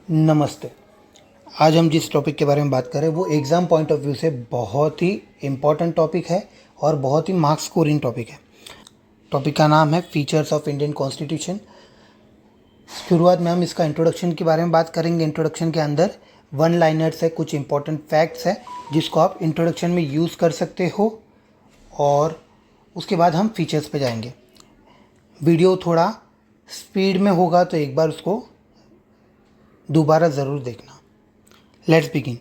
नमस्ते। आज हम जिस टॉपिक के बारे में बात कर रहे हैं वो एग्ज़ाम पॉइंट ऑफ व्यू से बहुत ही इम्पॉर्टेंट टॉपिक है और बहुत ही मार्क्स स्कोरिंग टॉपिक है। टॉपिक का नाम है फीचर्स ऑफ इंडियन कॉन्स्टिट्यूशन। शुरुआत में हम इसका इंट्रोडक्शन के बारे में बात करेंगे। इंट्रोडक्शन के अंदर वन लाइनर्स है, कुछ इंपॉर्टेंट फैक्ट्स है जिसको आप इंट्रोडक्शन में यूज़ कर सकते हो और उसके बाद हम फीचर्स पे जाएंगे। वीडियो थोड़ा स्पीड में होगा तो एक बार उसको दोबारा ज़रूर देखना। Let's begin.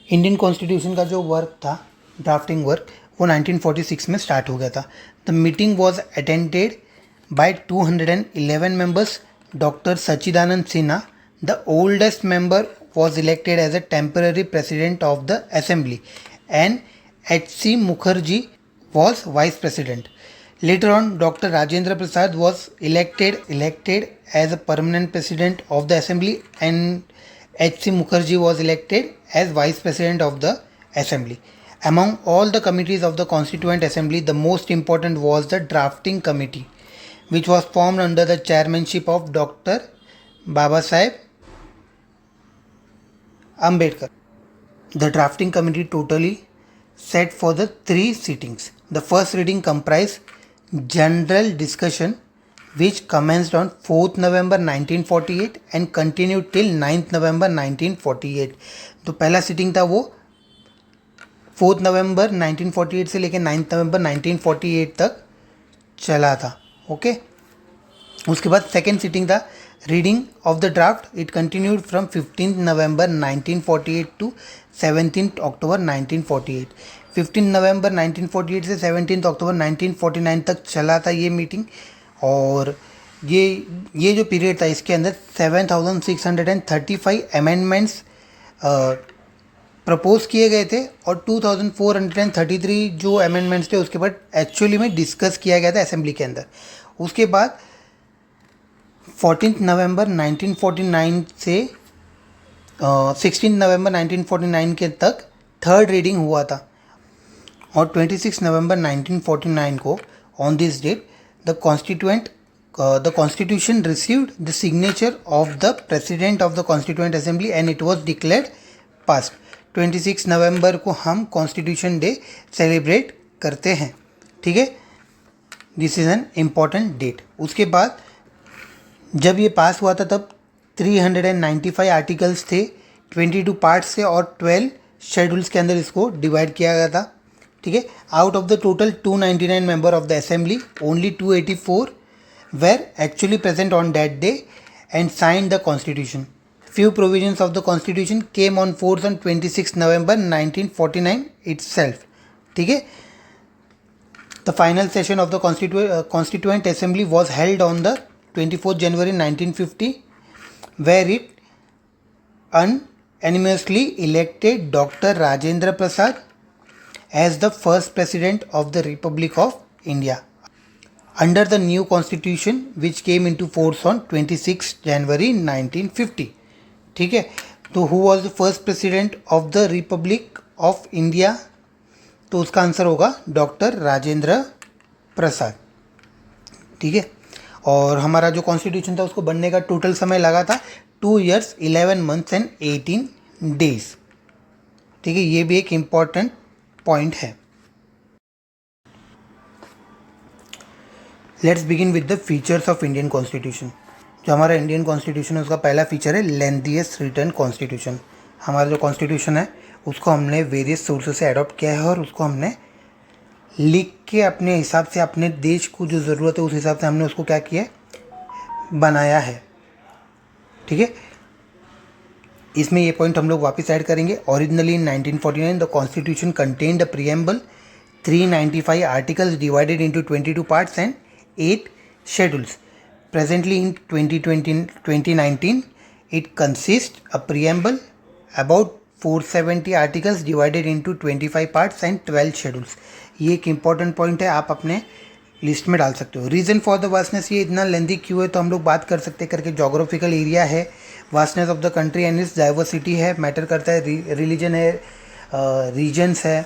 इंडियन कॉन्स्टिट्यूशन का जो वर्क था, ड्राफ्टिंग वर्क, वो 1946 में स्टार्ट हो गया था। The meeting was attended by 211 members. Doctor Sachchidanand Sinha, the oldest member, was elected as a temporary president of the assembly, and H.C. Mukherjee was vice president. Later on, Dr. Rajendra Prasad was elected as a permanent president of the assembly, and H.C. Mukherjee was elected as vice president of the assembly. Among all the committees of the Constituent Assembly, the most important was the drafting committee, which was formed under the chairmanship of Dr. Babasaheb Ambedkar. The drafting committee totally sat for the 3 sittings. The first reading comprised general discussion which commenced on 4th November 1948 and continued till 9th November 1948. तो पहला sitting था वो 4th नवंबर 1948 से लेकर 9th नवंबर 1948 तक चला था। Okay, उसके बाद सेकेंड सिटिंग था reading of the draft. It continued from 15 November 1948 to 17 October 1948। 15 नवंबर 1948 से 17 अक्टूबर 1949 तक चला था ये मीटिंग। और ये जो पीरियड था इसके अंदर 7635 अमेंडमेंट्स प्रपोज किए गए थे और 2433 जो अमेंडमेंट्स थे उसके बाद एक्चुअली में डिस्कस किया गया था असेंबली के अंदर। उसके बाद 14 नवंबर 1949 से 16 नवंबर 1949 के तक थर्ड रीडिंग हुआ था और 26 नवंबर 1949 को on this date the constitution received the signature of the president of the constituent assembly and it was declared passed. 26 नवंबर को हम कॉन्स्टिट्यूशन डे सेलिब्रेट करते हैं। ठीक है, this is an important date. उसके बाद जब ये पास हुआ था तब 395 आर्टिकल्स थे, 22 पार्ट्स थे और 12 शेड्यूल्स के अंदर इसको डिवाइड किया गया था। ठीक है, out of the total 299 member of the assembly only 284 were actually present on that day and signed the constitution. Few provisions of the constitution came on force on 26 November 1949 itself. ठीक है, the final session of the Constituent Assembly was held on the 24th January 1950, where it unanimously elected Dr. Rajendra Prasad as the first president of the Republic of India under the new constitution which came into force on 26 January 1950. ठीक है, तो who was the first president of the Republic of India? तो उसका answer होगा doctor Rajendra Prasad. ठीक है, और हमारा जो कॉन्स्टिट्यूशन था उसको बनने का टोटल समय लगा था 2 years 11 months and 18 days। ठीक है, ये भी एक इम्पॉर्टेंट पॉइंट है। Let's begin with the features of Indian constitution. जो हमारा इंडियन कॉन्स्टिट्यूशन है उसका पहला फीचर है लेंथीएस्ट रिटन कॉन्स्टिट्यूशन। हमारा जो कॉन्स्टिट्यूशन है उसको हमने वेरियस सोर्सेज से अडॉप्ट किया है और उसको हमने लिख के अपने हिसाब से, अपने देश को जो ज़रूरत है उस हिसाब से हमने उसको क्या किया है, बनाया है। ठीक है, इसमें ये पॉइंट हम लोग वापस ऐड करेंगे। Originally in 1949 the constitution contained a preamble, 395 articles divided into 22 parts and 8 schedules. Presently in 2019, it consists a preamble, about 470 articles divided into 25 parts and 12 schedules। ये एक इम्पॉर्टेंट पॉइंट है, आप अपने लिस्ट में डाल सकते हो। रीज़न फॉर द वास्टनेस, ये इतना लेंदी क्यों है तो हम लोग बात कर सकते हैं करके। जोग्राफिकल एरिया है, vastness of the country and it's diversity है, मैटर करता है, रिलीजन है, रीजन्स है।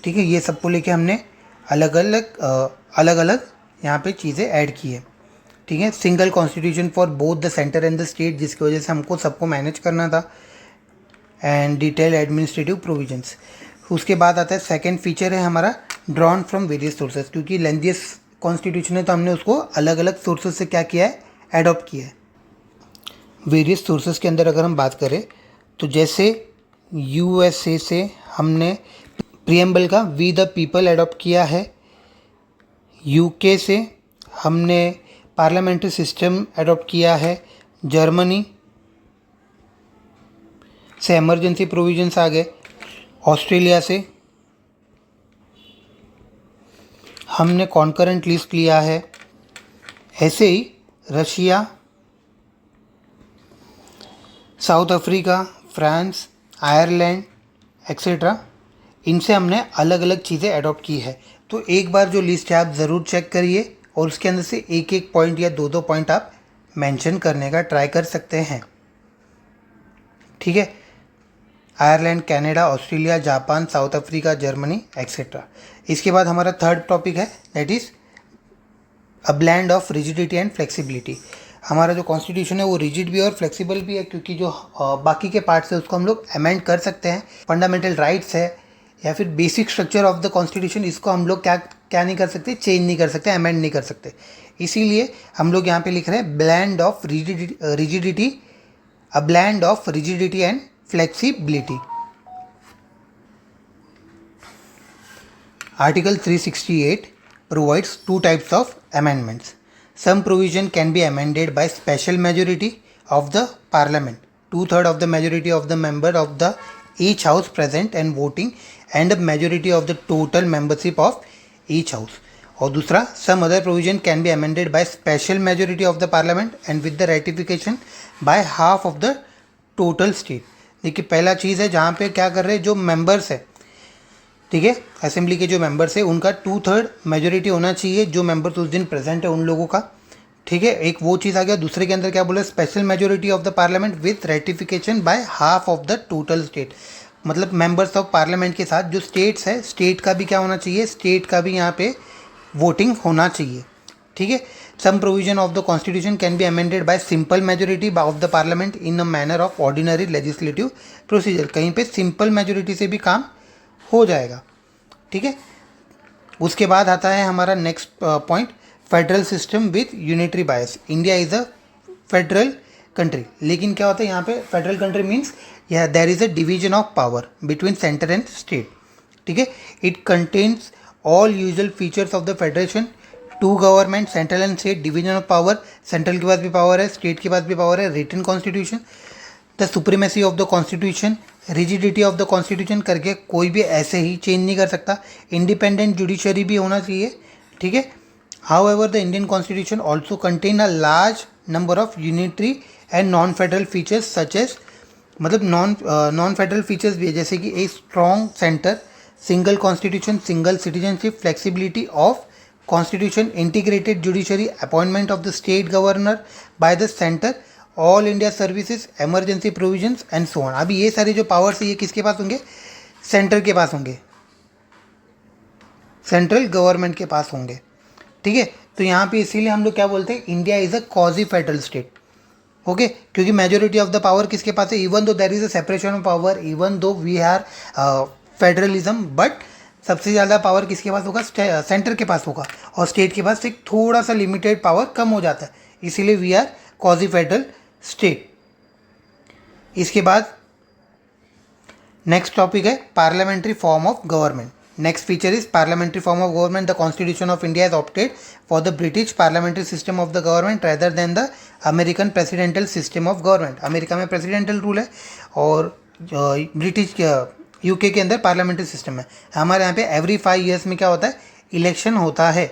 ठीक है, ये सबको लेके हमने अलग अलग यहाँ पे चीज़ें ऐड की है। ठीक है, single constitution for both the centre and the state, जिसकी वजह से हमको सबको मैनेज करना था, एंड डिटेल एडमिनिस्ट्रेटिव प्रोविजंस। उसके बाद आता है सेकंड फीचर है हमारा ड्रॉन फ्रॉम वेरियस सोर्सेज, क्योंकि लेंथियस कॉन्स्टिट्यूशन है तो हमने उसको अलग अलग सोर्सेज से क्या किया है, एडॉप्ट किया है। वेरियस सोर्सेज के अंदर अगर हम बात करें तो जैसे यूएसए से हमने प्रियम्बल का वी द पीपल एडॉप्ट किया है, यूके से हमने पार्लियामेंट्री सिस्टम एडॉप्ट किया है, जर्मनी से इमरजेंसी प्रोविजंस आ गए, ऑस्ट्रेलिया से हमने कॉन्करेंट लिस्ट लिया है, ऐसे ही Russia, South Africa, France, Ireland etcetera, इनसे हमने अलग अलग चीज़ें अडॉप्ट की है। तो एक बार जो लिस्ट है आप ज़रूर चेक करिए और उसके अंदर से एक एक पॉइंट या दो दो पॉइंट आप मेंशन करने का ट्राई कर सकते हैं, ठीक है। Ireland, Canada, Australia, Japan, south Africa, Germany etcetera. इसके बाद हमारा थर्ड टॉपिक है that is a blend of rigidity and flexibility. हमारा जो कॉन्स्टिट्यूशन है वो रिजिड भी और फ्लेक्सिबल भी है, क्योंकि जो बाकी के पार्ट्स है उसको हम लोग अमेंड कर सकते हैं। फंडामेंटल राइट्स है या फिर basic structure of the constitution, इसको हम लोग क्या नहीं कर सकते, चेंज नहीं कर सकते, अमेंड नहीं कर सकते। इसीलिए हम लोग यहाँ पे लिख रहे हैं blend of rigidity, a blend of rigidity and flexibility. Article 368 provides two types of amendments. Some provision can be amended by special majority of the parliament, 2/3 of the majority of the member of the each house present and voting, and a majority of the total membership of each house. और दूसरा, some other provision can be amended by special majority of the parliament and with the ratification by half of the total state. देखिए पहला चीज़ है जहाँ पे क्या कर रहे हैं, जो मेंबर्स है, ठीक है, असेंबली के जो मेंबर्स है उनका 2/3 मेजोरिटी होना चाहिए, जो मेंबर्स उस दिन प्रेजेंट है उन लोगों का, ठीक है। एक वो चीज़ आ गया। दूसरे के अंदर क्या बोले, special majority of the parliament with ratification by half of the total state, मतलब मेंबर्स ऑफ पार्लियामेंट के साथ जो स्टेट्स है, स्टेट का भी क्या होना चाहिए, स्टेट का भी यहाँ पे वोटिंग होना चाहिए, ठीक है। Some provision of the constitution can be amended by simple majority of the parliament in a manner of ordinary legislative procedure, कहीं पे सिंपल मेजोरिटी से भी काम हो जाएगा, ठीक है। उसके बाद आता है हमारा next point, federal system with unitary bias. India is a federal country, लेकिन क्या होता है यहाँ पे, federal country means there is a division of power between centre and state, ठीक है। It contains all usual features of the federation, two government, central and state, division of power, central के पास भी पावर है, state के पास भी power है, written constitution, the supremacy of the constitution, rigidity of the constitution करके कोई भी ऐसे ही चेंज नहीं कर सकता, इंडिपेंडेंट जुडिशरी भी होना चाहिए, ठीक है। However the Indian constitution also contain a large number of unitary and non federal features such as, मतलब नॉन फेडरल फीचर्स भी है, जैसे कि a strong centre, single constitution, single citizenship, flexibility of constitution, integrated judiciary, appointment of the state governor by the centre, all India services, emergency provisions and so on. अभी ये सारे जो powers है ये किसके पास होंगे, सेंटर के पास होंगे, सेंट्रल गवर्नमेंट के पास होंगे, ठीक है। तो यहाँ पे इसीलिए हम लोग क्या बोलते हैं, India is a quasi federal state, okay, क्योंकि मेजोरिटी ऑफ द पावर किसके पास है, even though there is a separation of power, even though we are federalism, but सबसे ज़्यादा पावर किसके पास होगा, सेंटर के पास होगा, और स्टेट के पास एक थोड़ा सा लिमिटेड पावर कम हो जाता है, इसीलिए we are quasi federal state. इसके बाद नेक्स्ट टॉपिक है parliamentary form of government. Next feature is parliamentary form of government. The constitution of India is opted for the British parliamentary system of the government rather than the American presidential system of government. America में presidential rule है और British UK के अंदर parliamentary system है। हमारे यहाँ पे every 5 years में क्या होता है, इलेक्शन होता है,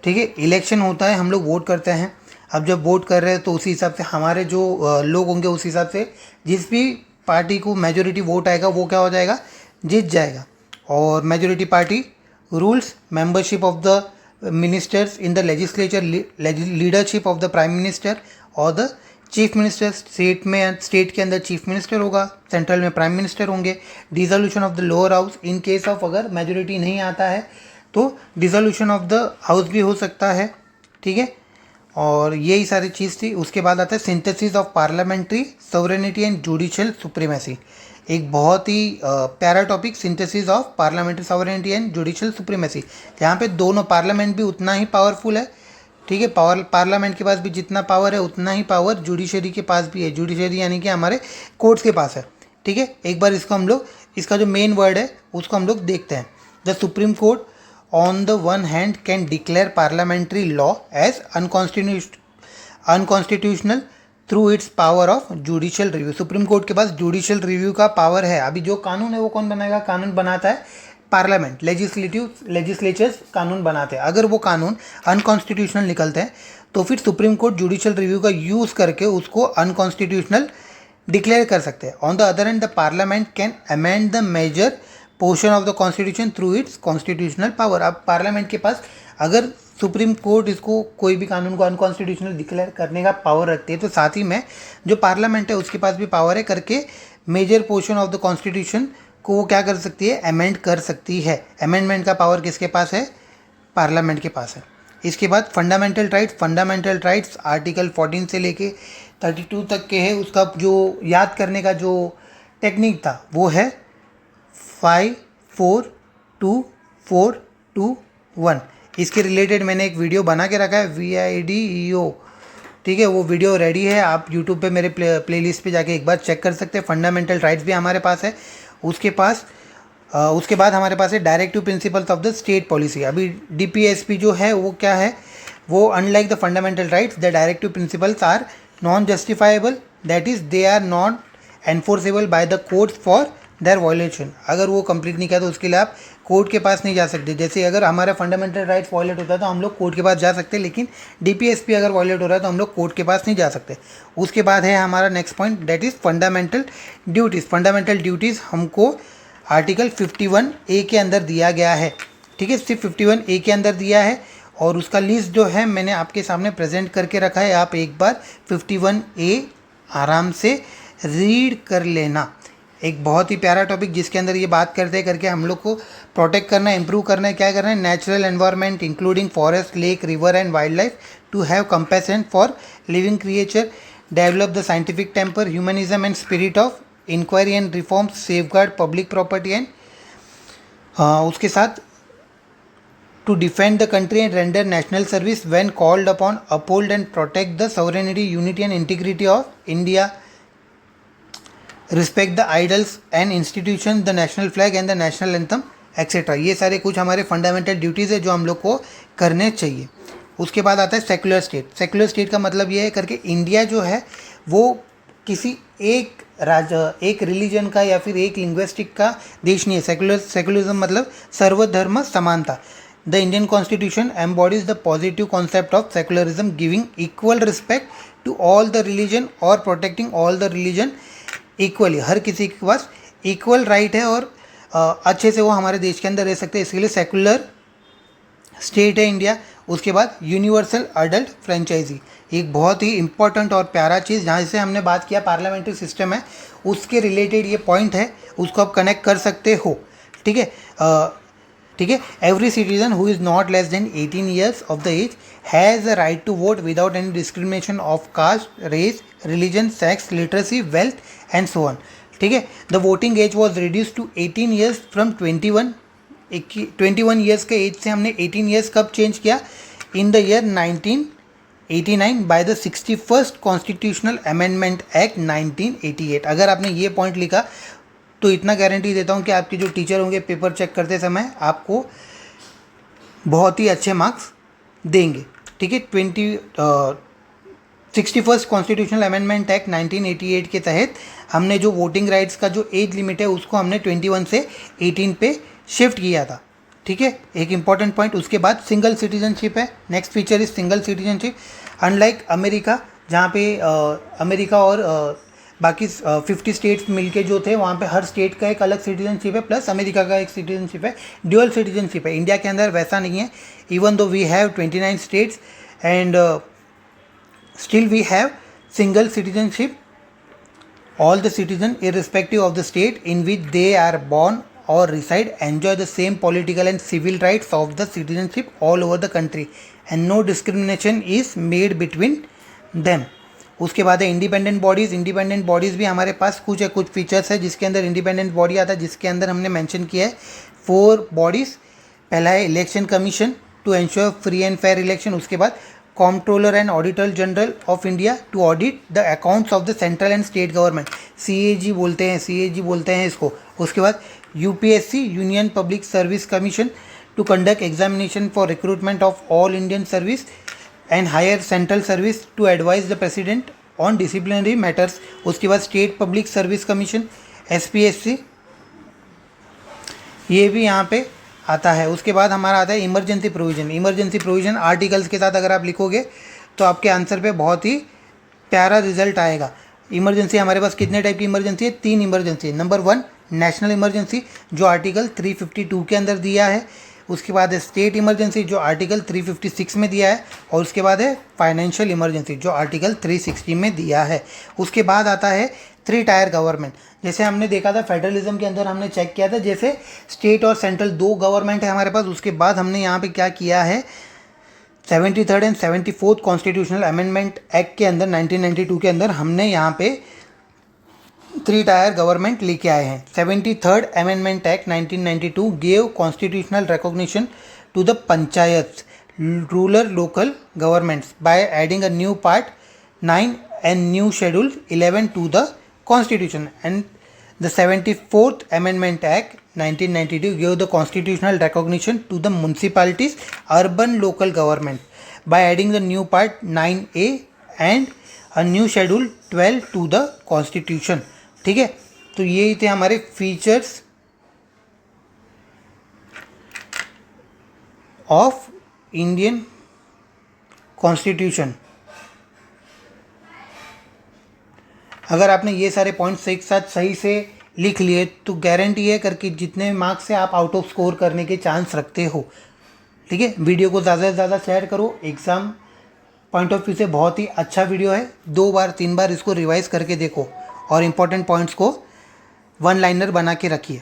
ठीक है, इलेक्शन होता है, हम लोग वोट करते हैं। अब जब वोट कर रहे हैं तो उसी हिसाब से हमारे जो लोग होंगे उस हिसाब से जिस भी पार्टी को मेजोरिटी वोट आएगा वो क्या हो जाएगा, जीत जाएगा। और majority party rules, membership of the ministers in the legislature, leadership of the prime minister और द चीफ मिनिस्टर। स्टेट के अंदर चीफ मिनिस्टर होगा, सेंट्रल में प्राइम मिनिस्टर होंगे। Dissolution of the lower house, in case of अगर majority नहीं आता है तो डिसोल्यूशन ऑफ द हाउस भी हो सकता है, ठीक है। और यही सारी चीज़ थी। उसके बाद आता है synthesis of parliamentary sovereignty and judicial supremacy, एक बहुत ही प्यारा topic, synthesis of parliamentary sovereignty and judicial supremacy, जहाँ पे दोनों पार्लियामेंट भी उतना ही पावरफुल है, ठीक है, पार्लियामेंट के पास भी जितना पावर है उतना ही पावर जुडिशरी के पास भी है। जुडिशरी यानी कि हमारे कोर्ट्स के पास है, ठीक है। एक बार इसको हम लोग, इसका जो मेन वर्ड है उसको हम लोग देखते हैं। The supreme court on the one hand can declare parliamentary law as unconstitutional through its power of judicial review. Supreme court के पास जुडिशियल रिव्यू का पावर है। अभी जो कानून है वो कौन बनाएगा? कानून बनाता है पार्लियामेंट, लेजिस्लेचर्स कानून बनाते हैं। अगर वो कानून अनकॉन्स्टिट्यूशनल निकलते हैं तो फिर सुप्रीम कोर्ट जुडिशियल रिव्यू का यूज़ करके उसको अनकॉन्स्टिट्यूशनल डिक्लेयर कर सकते हैं। On the other end the parliament can amend the major portion of the constitution through its constitutional power. अब पार्लियामेंट के पास अगर सुप्रीम कोर्ट इसको कोई भी कानून को अनकॉन्स्टिट्यूशनल डिक्लेयर करने का पावर रखती है तो साथ ही में जो पार्लियामेंट है उसके पास भी पावर है करके major portion of the constitution को वो क्या कर सकती है? अमेंड कर सकती है। अमेंडमेंट का पावर किसके पास है? पार्लियामेंट के पास है। इसके बाद फंडामेंटल राइट्स आर्टिकल 14 से लेके 32 तक के है। उसका जो याद करने का जो टेक्निक था वो है 5 4 2 4 2 1। इसके रिलेटेड मैंने एक वीडियो बना के रखा है VIDEO, ठीक है, वो वीडियो रेडी है। आप यूट्यूब पे मेरे प्लेलिस्ट पे जाके एक बार चेक कर सकते हैं। फंडामेंटल राइट्स भी हमारे पास है। उसके बाद हमारे पास है directive principles of the state policy. अभी DPSP जो है वो क्या है? वो unlike the fundamental rights the directive principles are non justifiable, that is they are not enforceable by the courts for their violation. अगर वो कंप्लीट नहीं किया तो उसके लिए आप कोर्ट के पास नहीं जा सकते। जैसे अगर हमारा फंडामेंटल राइट्स वायलेट होता है तो हम लोग कोर्ट के पास जा सकते हैं, लेकिन DPSP अगर वायलेट हो रहा है तो हम लोग कोर्ट के पास नहीं जा सकते। उसके बाद है हमारा next point, that is fundamental duties. Fundamental duties हमको आर्टिकल 51A के अंदर दिया गया है, ठीक है, सिर्फ 51A के अंदर दिया है। और उसका लिस्ट जो है मैंने आपके सामने प्रेजेंट करके रखा है। आप एक बार 51A आराम से रीड कर लेना। एक बहुत ही प्यारा टॉपिक जिसके अंदर ये बात करते करके हम लोग को प्रोटेक्ट करना है, इंप्रूव करना है, क्या करना है? Natural environment including forest, lake, river and wild life to have compassion for living creature, develop the scientific temper, humanism and spirit of inquiry and reforms, safeguard public property and उसके साथ to defend the country and render national service when called upon, uphold and protect the sovereignty, unity and integrity of India, respect the ideals and institution, the national flag and the national anthem etcetera. ये सारे कुछ हमारे fundamental duties है जो हम लोग को करने चाहिए। उसके बाद आता है सेक्युलर स्टेट। सेक्युलर स्टेट का मतलब ये है करके इंडिया जो है वो किसी एक एक रिलीजन का या फिर एक लिंग्विस्टिक का देश नहीं है। सेक्युलरिज्म मतलब सर्वधर्म समानता। The Indian constitution embodies the positive concept of secularism, giving equal respect to all the religion और protecting all the religion equally. हर किसी के पास इक्वल राइट है और अच्छे से वो हमारे देश के अंदर रह सकते हैं, इसके लिए सेक्युलर स्टेट है इंडिया। उसके बाद यूनिवर्सल अडल्ट फ्रेंचाइजी, एक बहुत ही इंपॉर्टेंट और प्यारा चीज़ जहाँ से हमने बात किया पार्लियामेंट्री सिस्टम है उसके रिलेटेड ये पॉइंट है, उसको आप कनेक्ट कर सकते हो, ठीक है, ठीक है। Every citizen who is not less than 18 years of the age has a right to vote without any discrimination of caste, race, religion, sex, literacy, wealth and so on, ठीक है। The voting age was reduce to 18 years from 21 years के age से हमने 18 years कब change किया? In the year 1989 by the 61st constitutional amendment act 1988। अगर आपने ये पॉइंट लिखा तो इतना गारंटी देता हूँ कि आपके जो टीचर होंगे पेपर चेक करते समय आपको बहुत ही अच्छे मार्क्स देंगे, ठीक है। 61st कॉन्स्टिट्यूशनल अमेंडमेंट एक्ट 1988 के तहत हमने जो वोटिंग राइट्स का जो एज लिमिट है उसको हमने 21 से 18 पे शिफ्ट किया था, ठीक है, एक इंपॉर्टेंट पॉइंट। उसके बाद सिंगल सिटीजनशिप है। Next feature is single citizenship. Unlike America, जहाँ पे अमेरिका और बाकी 50 स्टेट्स मिलके जो थे वहाँ पे हर स्टेट का एक अलग सिटीजनशिप है, प्लस अमेरिका का एक सिटीजनशिप है, ड्यूअल सिटीजनशिप है। इंडिया के अंदर वैसा नहीं है। Even though we have 29 states and still we have single citizenship. All the citizens irrespective of the state in which they are born or reside enjoy the same political and civil rights of the citizenship all over the country and no discrimination is made between them. उसके बाद है independent bodies भी हमारे पास कुछ features है जिसके अंदर independent body आता है, जिसके अंदर हमने मेंशन किया है 4 बॉडीज़. पहला है election commission to ensure free and fair election. उसके बाद controller and auditor general of India to audit the accounts of the central and state government, CAG बोलते हैं इसको. उसके बाद UPSC union public service commission to conduct examination for recruitment of all Indian service and higher central service to advise the president on disciplinary matters. उसके बाद state public service commission SPSC, ये भी यहाँ पे आता है. उसके बाद हमारा आता है इमरजेंसी प्रोविज़न आर्टिकल्स के साथ अगर आप लिखोगे तो आपके आंसर पे बहुत ही प्यारा रिजल्ट आएगा. इमरजेंसी हमारे पास कितने टाइप की इमरजेंसी है? 3 इमरजेंसी है. नंबर 1 नेशनल इमरजेंसी जो आर्टिकल 352 के अंदर दिया है. उसके बाद है स्टेट इमरजेंसी जो आर्टिकल 356 में दिया है. और उसके बाद है फाइनेंशियल इमरजेंसी जो आर्टिकल 360 में दिया है. उसके बाद आता है 3 टायर गवर्नमेंट. जैसे हमने देखा था फेडरलिज्म के अंदर हमने चेक किया था, जैसे स्टेट और सेंट्रल 2 गवर्नमेंट है हमारे पास. उसके बाद हमने यहाँ पे क्या किया है 73rd and 74th constitutional amendment act के अंदर 1992 के अंदर हमने यहाँ पे 3 टायर गवर्नमेंट लेके आए हैं. 73rd amendment act 1992 gave constitutional recognition to the panchayat rural local governments by adding a new part 9 and new schedule 11 to the constitution, and the 74th amendment act 1992 gave the constitutional recognition to the municipalities urban local government by adding the new part 9A and a new schedule 12 to the constitution. ठीक है, तो ये थे हमारे features of Indian constitution. अगर आपने ये सारे पॉइंट्स एक साथ सही से लिख लिए तो गारंटी है करके जितने मार्क्स से आप आउट ऑफ स्कोर करने के चांस रखते हो. ठीक है, वीडियो को ज़्यादा से ज़्यादा शेयर करो. एग्ज़ाम पॉइंट ऑफ व्यू से बहुत ही अच्छा वीडियो है. 2 बार 3 बार इसको रिवाइज करके देखो और इम्पोर्टेंट पॉइंट्स को 1 लाइनर बना के रखिए.